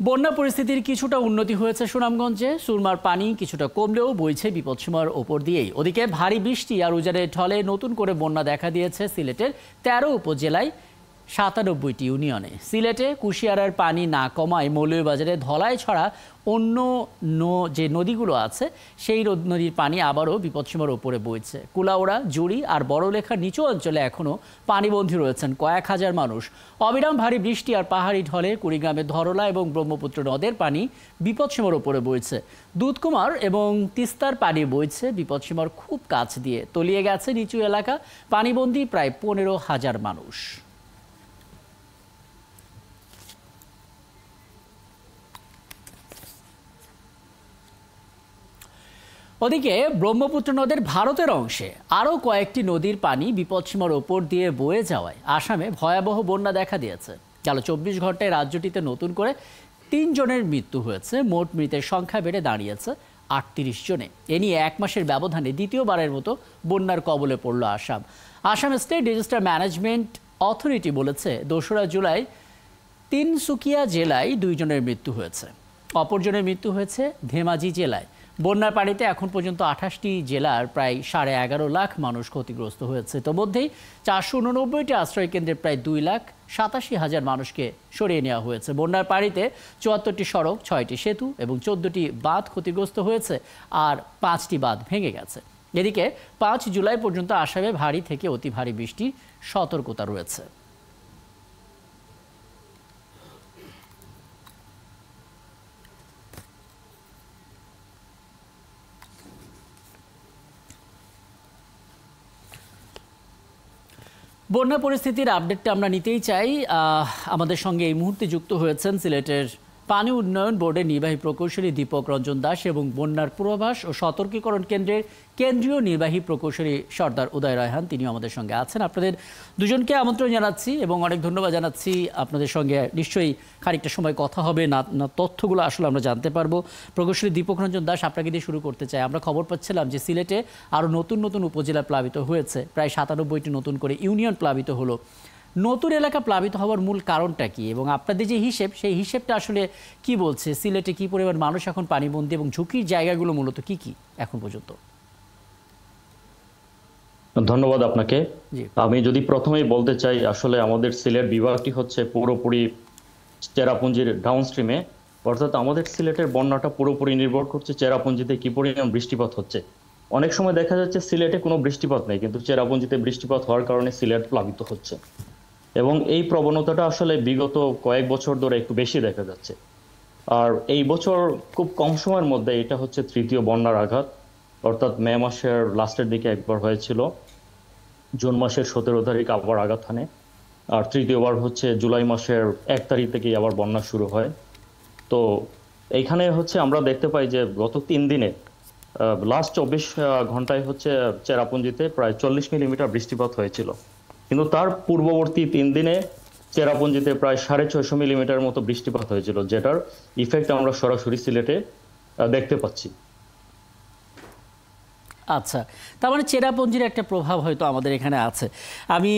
বন্যা পরিস্থিতির কিছুটা উন্নতি হয়েছে সুনামগঞ্জে। সুরমার পানি কিছুটা কমলেও বইছে বিপদসীমার ওপর দিয়েই। ওদিকে ভারী বৃষ্টি আর উজানের ঢলে নতুন করে বন্যা দেখা দিয়েছে সিলেটের ১৩ উপজেলায় ৯৭টি ইউনিয়নে। সিলেটে কুশিয়ারার পানি না কমায় মৌলভীবাজারে ধলাই ছড়া অন্য যে নদীগুলো আছে সেই নদীর পানি আবারও বিপদসীমার ওপরে বইছে। কুলাউড়া, জুড়ি আর বড়লেখার নিচু অঞ্চলে এখনও পানিবন্দী রয়েছেন কয়েক হাজার মানুষ। অবিরাম ভারী বৃষ্টি আর পাহাড়ি ঢলে কুড়িগ্রামের ধরলা এবং ব্রহ্মপুত্র নদের পানি বিপদসীমার ওপরে বইছে। দুধকুমার এবং তিস্তার পানি বইছে বিপদসীমার খুব কাছ দিয়ে। তলিয়ে গেছে নিচু এলাকা, পানিবন্দী প্রায় ১৫,০০০ মানুষ। ওদিকে ব্রহ্মপুত্র নদের ভারতের অংশে আরও কয়েকটি নদীর পানি বিপদসীমার ওপর দিয়ে বয়ে যাওয়ায় আসামে ভয়াবহ বন্যা দেখা দিয়েছে। গেল ২৪ ঘন্টায় রাজ্যটিতে নতুন করে ৩ জনের মৃত্যু হয়েছে। মোট মৃতের সংখ্যা বেড়ে দাঁড়িয়েছে ৩৮ জনে। এ নিয়ে এক মাসের ব্যবধানে দ্বিতীয়বারের মতো বন্যার কবলে পড়ল Assam. Assam state disaster management authority বলেছে ২রা জুলাই তিনসুকিয়া জেলায় ২ জনের মৃত্যু হয়েছে। অপরজনের মৃত্যু হয়েছে ধেমাজি জেলায়। বন্যার পানিতে এখন পর্যন্ত ২৮টি জেলার প্রায় ১১.৫ লাখ মানুষ ক্ষতিগ্রস্ত হয়েছে। ইতোমধ্যেই ৪৮৯টি আশ্রয় কেন্দ্রে প্রায় ২,৮৭,০০০ মানুষকে সরিয়ে নেওয়া হয়েছে। বন্যার পানিতে ৭৪টি সড়ক, ৬টি সেতু এবং ১৪টি বাঁধ ক্ষতিগ্রস্ত হয়েছে আর ৫টি বাঁধ ভেঙে গেছে। এদিকে ৫ জুলাই পর্যন্ত আসামে ভারী থেকে অতি ভারী বৃষ্টির সতর্কতা রয়েছে। বন্যা পরিস্থিতির আপডেটটা আমরা নিতেই চাই। আমাদের সঙ্গে এই মুহূর্তে যুক্ত হয়েছেন সিলেটের পানি উন্নয়ন বোর্ডের নির্বাহী প্রকৌশলী দীপক রঞ্জন দাস এবং বন্যার পূর্বাভাস ও সতর্কীকরণ কেন্দ্রের কেন্দ্রীয় নির্বাহী প্রকৌশলী সর্দার উদয় রায়হান, তিনিও আমাদের সঙ্গে আছেন। আপনাদের দুজনকে আমন্ত্রণ জানাচ্ছি এবং অনেক ধন্যবাদ জানাচ্ছি। আপনাদের সঙ্গে নিশ্চয়ই খানিকটা সময় কথা হবে, না তথ্যগুলো আসলে আমরা জানতে পারবো। প্রকৌশলী দীপক রঞ্জন দাস, আপনাকে দিয়ে শুরু করতে চাই। আমরা খবর পাচ্ছিলাম যে সিলেটে আরও নতুন নতুন উপজেলা প্লাবিত হয়েছে, প্রায় ৯৭টি নতুন করে ইউনিয়ন প্লাবিত হলো। নতুন এলাকা প্লাবিত হওয়ার মূল কারণটা কি এবং আপনাদের যে হিসেব, সেই হিসেবটা আসলে কি বলছে? সিলেটে কি পরিমাণ মানুষ এখন পানিবন্দী এবং ঝুঁকির জায়গাগুলো মূলত কি কি এখন পর্যন্ত? ধন্যবাদ আপনাকে। আমি যদি প্রথমেই বলতে চাই, আসলে আমাদের সিলেট বিভাগটি হচ্ছে পুরোপুরি চেরাপুঞ্জির ডাউনস্ট্রিমে, অর্থাৎ আমাদের সিলেটের বন্যাটা পুরোপুরি নির্ভর করছে চেরাপুঞ্জিতে কি পরিমাণ বৃষ্টিপাত হচ্ছে। অনেক সময় দেখা যাচ্ছে সিলেটে কোনো বৃষ্টিপাত নেই, কিন্তু চেরাপুঞ্জিতে বৃষ্টিপাত হওয়ার কারণে সিলেট প্লাবিত হচ্ছে এবং এই প্রবণতাটা আসলে বিগত কয়েক বছর ধরে একটু বেশি দেখা যাচ্ছে। আর এই বছর খুব কম সময়ের মধ্যে এটা হচ্ছে তৃতীয় বন্যার আঘাত। অর্থাৎ মে মাসের লাস্টের দিকে একবার হয়েছিল, জুন মাসের ১৭ তারিখ আবার আঘাত হানে, আর তৃতীয়বার হচ্ছে জুলাই মাসের ১ তারিখ থেকেই আবার বন্যা শুরু হয়। তো এইখানে হচ্ছে আমরা দেখতে পাই যে গত ৩ দিনে লাস্ট ২৪ ঘন্টায় হচ্ছে চেরাপুঞ্জিতে প্রায় ৪০ মিলিমিটার বৃষ্টিপাত হয়েছিল, কিন্তু তার পূর্ববর্তী ৩ দিনে চেরাপুঞ্জিতে প্রায় ৬৫০ মিলিমিটার মতো বৃষ্টিপাত হয়েছিল, যেটার ইফেক্ট আমরা সরাসরি সিলেটে দেখতে পাচ্ছি। আচ্ছা, তার মানে চেরাপুঞ্জির একটা প্রভাব হয়তো আমাদের এখানে আছে। আমি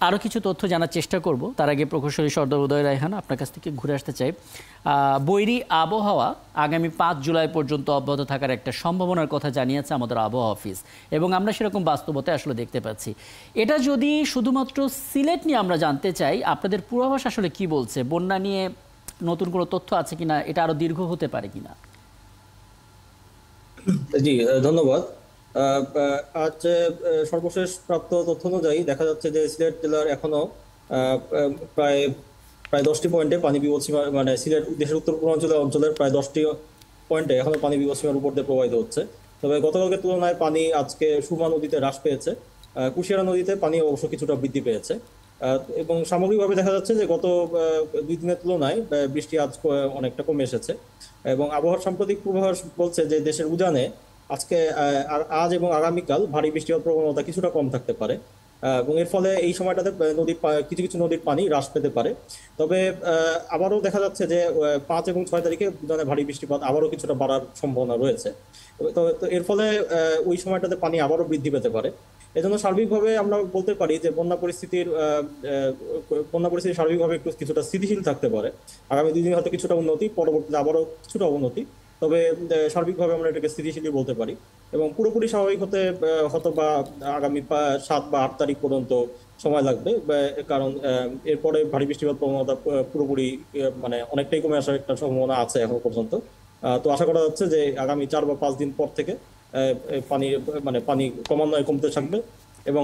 আরও কিছু তথ্য জানার চেষ্টা করব। তার আগে প্রকৌশলী সর্দার উদয় রায়হান, আপনার কাছ থেকে ঘুরে আসতে চাই। বৈরী আবহাওয়া আগামী ৫ জুলাই পর্যন্ত অব্যাহত থাকার একটা সম্ভাবনার কথা জানিয়েছে আমাদের আবহাওয়া অফিস এবং আমরা সেরকম বাস্তবতায় আসলে দেখতে পাচ্ছি। এটা যদি শুধুমাত্র সিলেট নিয়ে আমরা জানতে চাই, আপনাদের পূর্বাভাস আসলে কি বলছে? বন্যা নিয়ে নতুন কোনো তথ্য আছে কিনা? এটা আরও দীর্ঘ হতে পারে কিনা? জি, ধন্যবাদ। আজ সর্বশেষ প্রাপ্ত তথ্য অনুযায়ী দেখা যাচ্ছে যে সিলেট জেলার এখনো প্রায় ১০টি পয়েন্টে পানি বিপদসীমা, মানে সিলেট দেশের উত্তর অঞ্চলের প্রায় 10টি পয়েন্টে এখনো পানি বিপদসীমার উপর দিয়ে প্রবাহিত হচ্ছে। তবে গতকালকের তুলনায় পানি আজকে সুরমা নদীতে হ্রাস পেয়েছে, কুশিয়ারা নদীতে পানি অবশ্য কিছুটা বৃদ্ধি পেয়েছে এবং সামগ্রিকভাবে দেখা যাচ্ছে যে গত ২ দিনের তুলনায় বৃষ্টি আজ অনেকটা কমে এসেছে এবং আবহাওয়ার সাম্প্রতিক পূর্বাভাস বলছে যে দেশের উজানে আজকে আজ এবং আগামীকাল ভারী বৃষ্টি হওয়ার প্রবণতা কিছুটা কম থাকতে পারে এবং এর ফলে এই সময়টাতে কিছু কিছু নদীর পানি হ্রাস পেতে পারে। তবে আবারও দেখা যাচ্ছে যে ৫ এবং ৬ তারিখে উজানে ভারী বৃষ্টিপাত আবারও কিছুটা বাড়ার সম্ভাবনা রয়েছে। তো এর ফলে ওই সময়টাতে পানি আবারও বৃদ্ধি পেতে পারে এজন্য সার্বিকভাবে আমরা বলতে পারি যে বন্যা পরিস্থিতি সার্বিকভাবে একটু কিছুটা স্থিতিশীল থাকতে পারে। আগামী 2 দিন হয়তো কিছুটা উন্নতি, পরবর্তীতে আবারও কিছুটা অবনতি, তবে সার্বিকভাবে আমরা এটাকে স্থিতিশীলই বলতে পারি। এবং পুরোপুরি স্বাভাবিক হতে হয়তো বা আগামী 7 বা 8 তারিখ পর্যন্ত সময় লাগবে, কারণ এরপরে ভারী বৃষ্টিপাত প্রবণতা পুরোপুরি মানে অনেকটাই কমে আসার একটা সম্ভাবনা আছে এখনো পর্যন্ত। তো আশা করা যাচ্ছে যে আগামী 4 বা 5 দিন পর থেকে পানি ক্রমান্বয়ে কমতে থাকবে এবং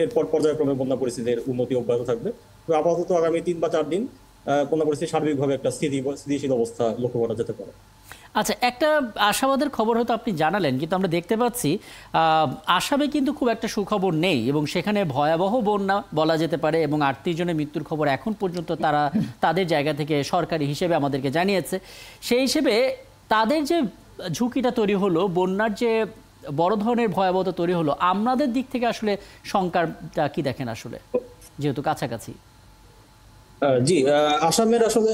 এরপর পর্যায়ক্রমে বন্যা পরিস্থিতির উন্নতি অব্যাহত থাকবে। তো আপাতত আগামী 3 বা 4 দিন বন্যা পরিস্থিতি সার্বিকভাবে একটা স্থিতিশীল অবস্থা লক্ষ্য করা যেতে পারে। আচ্ছা, একটা আশাবাদের খবর হয়তো আপনি জানালেন, কিন্তু আমরা দেখতে পাচ্ছি আসামে কিন্তু খুব একটা সুখবর নেই এবং সেখানে ভয়াবহ বন্যা বলা যেতে পারে এবং 38 জনের মৃত্যুর খবর এখন পর্যন্ত তারা তাদের জায়গা থেকে সরকারি হিসেবে আমাদেরকে জানিয়েছে। সেই হিসেবে তাদের যে ঝুঁকিটা তৈরি হলো, বন্যার যে বড় ধরনের ভয়াবহতা তৈরি হলো, আপনাদের দিক থেকে আসলে শঙ্কাটা কি দেখেন আসলে, যেহেতু কাছাকাছি? জি, আসামের আসলে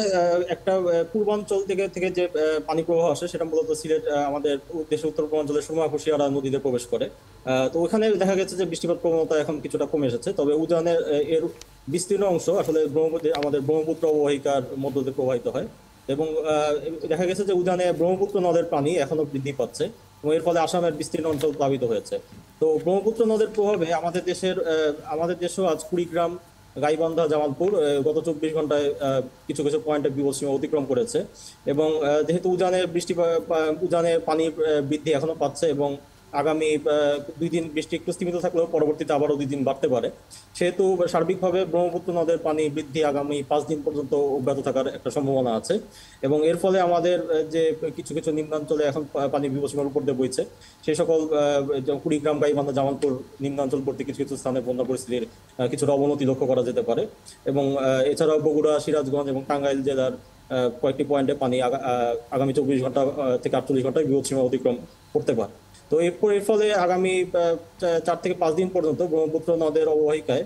একটা পূর্বাঞ্চল থেকে যে পানি প্রবাহ আসে সেটা মূলত সিলেট, আমাদের দেশের উত্তর পূর্বাঞ্চলের সুরমা কুশিয়ারা নদীতে প্রবেশ করে। তো ওখানে দেখা গেছে যে বৃষ্টিপাত প্রবণতা এখন কিছুটা কমে এসেছে, তবে উজানের এর বিস্তীর্ণ অংশ আসলে আমাদের ব্রহ্মপুত্র অববাহিকার মধ্য দিয়ে প্রবাহিত হয় এবং দেখা গেছে যে উজানে ব্রহ্মপুত্র নদের পানি এখনো বৃদ্ধি পাচ্ছে এবং এর ফলে আসামের বিস্তীর্ণ অঞ্চল প্লাবিত হয়েছে। তো ব্রহ্মপুত্র নদের প্রভাবে আমাদের দেশেও আজ কুড়িগ্রাম, গাইবান্ধা, জামালপুর গত 24 ঘন্টায় কিছু কিছু পয়েন্টে বিপদসীমা অতিক্রম করেছে এবং যেহেতু উজানে পানি বৃদ্ধি এখনো পাচ্ছে এবং আগামী 2 দিন বৃষ্টি একটু স্থিমিত থাকলেও পরবর্তীতে আবারও 2 দিন বাড়তে পারে, সেহেতু সার্বিকভাবে ব্রহ্মপুত্র নদের পানি বৃদ্ধি আগামী 5 দিন পর্যন্ত অব্যাহত থাকার একটা সম্ভাবনা আছে এবং এর ফলে আমাদের যে কিছু কিছু নিম্নাঞ্চলে এখন পানি বিপদসীমার উপর দিয়ে বইছে, সেই সকল কুড়িগ্রাম, গাইবান্ধা, জামালপুর নিম্নাঞ্চলবর্তী কিছু কিছু স্থানে বন্যা পরিস্থিতির কিছুটা অবনতি লক্ষ্য করা যেতে পারে এবং এছাড়াও বগুড়া, সিরাজগঞ্জ এবং টাঙ্গাইল জেলার কয়েকটি পয়েন্টে পানি আগামী 24 ঘন্টা থেকে 48 ঘন্টায় বিপদসীমা অতিক্রম করতে পারে। তো এর ফলে আগামী 4 থেকে 5 দিন পর্যন্ত ব্রহ্মপুত্র নদের অববাহিকায়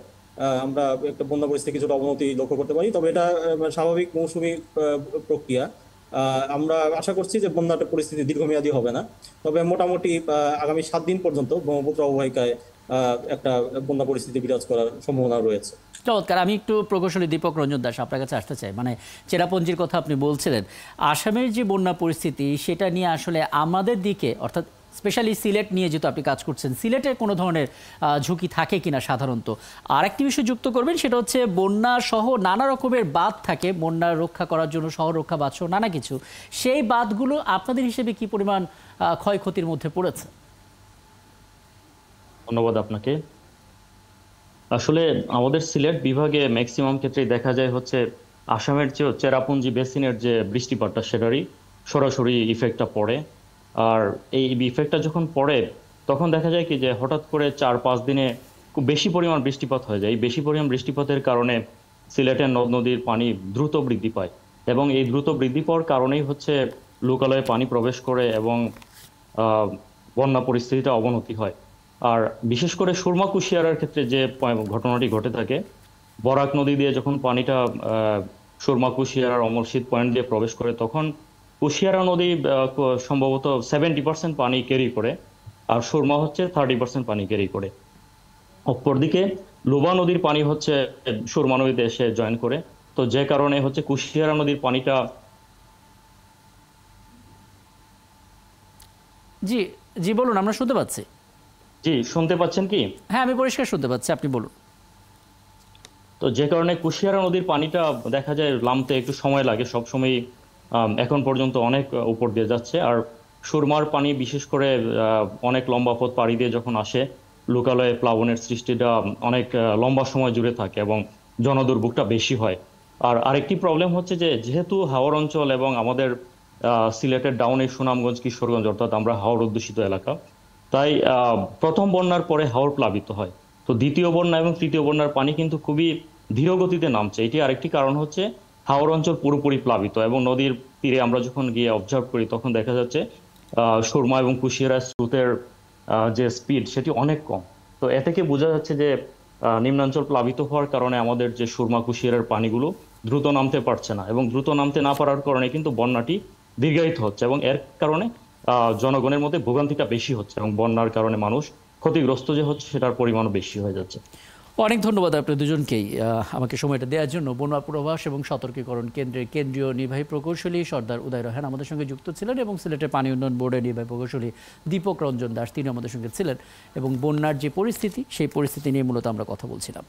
আমরা একটা বন্যা পরিস্থিতি কিছুটা অবনতি লক্ষ্য করতে পারি, তবে এটা স্বাভাবিক মৌসুমী প্রক্রিয়া। আমরা আশা করছি যে বন্যাটা পরিস্থিতি দীর্ঘমেয়াদী হবে না, তবে মোটামুটি আগামী 7 দিন পর্যন্ত ব্রহ্মপুত্র অববাহিকায় একটা বন্যা পরিস্থিতি বিরাজ করার সম্ভাবনা রয়েছে। চমৎকার। আমি একটু প্রকৌশলী দীপক রঞ্জন দাস আপনার কাছে আসতে চাই। মানে চেরাপুঞ্জির কথা আপনি বলছিলেন, আসামের যে বন্যা পরিস্থিতি সেটা নিয়ে আসলে আমাদের দিকে, অর্থাৎ স্পেশালি সিলেট নিয়ে যেহেতু আপনি কাজ করছেন, সিলেটের কোনো ধরনের ঝুঁকি থাকে কিনা সাধারণত? আর একটি বিষয় যুক্ত করবেন, সেটা হচ্ছে বন্যা সহ নানা রকমের বাঁধ থাকে বন্যা রক্ষা করার জন্য, শহর রক্ষা বাঁধ সহ নানা কিছু। সেই বাঁধগুলো আপনাদের হিসেবে কি পরিমাণ ক্ষয়ক্ষতির মধ্যে পড়েছে? ধন্যবাদ আপনাকে। আসলে আমাদের সিলেট বিভাগে ম্যাক্সিমাম ক্ষেত্রেই দেখা যায় হচ্ছে আসামের যে চেরাপুঞ্জি বেসিনের যে বৃষ্টিপাতটা সেটারই সরাসরি ইফেক্টটা পড়ে। আর এই ইফেক্টটা যখন পড়ে তখন দেখা যায় কি যে হঠাৎ করে 4-5 দিনে খুব বেশি পরিমাণ বৃষ্টিপাত হয়ে যায়। এই বেশি পরিমাণ বৃষ্টিপাতের কারণে সিলেটের নদ নদীর পানি দ্রুত বৃদ্ধি পায় এবং এই দ্রুত বৃদ্ধি পাওয়ার কারণেই হচ্ছে লোকালয়ে পানি প্রবেশ করে এবং বন্যা পরিস্থিতিটা অবনতি হয়। আর বিশেষ করে সুরমা কুশিয়ারার ক্ষেত্রে যে ঘটনাটি ঘটে থাকে, বরাক নদী দিয়ে যখন পানিটা সুরমা কুশিয়ারার অমরশীদ পয়েন্ট দিয়ে প্রবেশ করে, তখন কুশিয়ারা নদী সম্ভবত 70% পানি ক্যারি করে আর সুরমা হচ্ছে 30% পানি ক্যারি করে। অপরদিকে লোবা নদীর পানি হচ্ছে সুরমা নদীতে এসে জয়েন করে, তো যে কারণে হচ্ছে কুশিয়ারা নদীর পানিটা। জি জি বলুন, আমরা শুনতে পাচ্ছি। জি, শুনতে পাচ্ছেন কি? হ্যাঁ, আমি পরিষ্কার শুনতে পাচ্ছি, আপনি বলুন। তো যে কারণে কুশিয়ারা নদীর পানিটা দেখা যায় নামতে একটু সময় লাগে, সবসময় এখন পর্যন্ত অনেক উপর দিয়ে যাচ্ছে। আর সুরমার পানি বিশেষ করে অনেক লম্বা পথ পাড়ি দিয়ে যখন আসে, লোকালয়ে প্লাবনের সৃষ্টিটা অনেক লম্বা সময় জুড়ে থাকে এবং জনদুর্ভোগটা বেশি হয়। আর আরেকটি প্রবলেম হচ্ছে যে যেহেতু হাওর অঞ্চল এবং আমাদের সিলেটের ডাউনে সুনামগঞ্জ, কিশোরগঞ্জ অর্থাৎ আমরা হাওর অধ্যুষিত এলাকা, তাই প্রথম বন্যার পরে হাওর প্লাবিত হয়। তো দ্বিতীয় বন্যা এবং তৃতীয় বন্যার পানি কিন্তু খুবই ধীর গতিতে নামছে। এটি আরেকটি কারণ হচ্ছে হাওর অঞ্চল পুরোপুরি প্লাবিত এবং নদীর তীরে আমরা যখন গিয়ে অবজার্ভ করি তখন দেখা যাচ্ছে সুরমা এবং কুশিয়ারা স্রোতের যে স্পিড সেটি অনেক কম। তো এ থেকে বোঝা যাচ্ছে যে নিম্নাঞ্চল প্লাবিত হওয়ার কারণে আমাদের যে সুরমা কুশিয়ারার পানিগুলো দ্রুত নামতে পারছে না এবং দ্রুত নামতে না পারার কারণে কিন্তু বন্যাটি দীর্ঘায়িত হচ্ছে এবং এর কারণে জনগণের মধ্যে ভোগান্তিটা বেশি হচ্ছে এবং বন্যার কারণে মানুষ ক্ষতিগ্রস্ত যে হচ্ছে সেটার পরিমাণও বেশি হয়ে যাচ্ছে। অনেক ধন্যবাদ আপনার দুজনকেই আমাকে সময়টা দেওয়ার জন্য। বন্যা পূর্বাভাস এবং সতর্কীকরণ কেন্দ্রের কেন্দ্রীয় নির্বাহী প্রকৌশলী সর্দার উদয় রহান আমাদের সঙ্গে যুক্ত ছিলেন, এবং সিলেটের পানি উন্নয়ন বোর্ডের নির্বাহী প্রকৌশলী দীপক রঞ্জন দাস তিনি আমাদের সঙ্গে ছিলেন, এবং বন্যার যে পরিস্থিতি সেই পরিস্থিতি নিয়ে মূলত আমরা কথা বলছিলাম।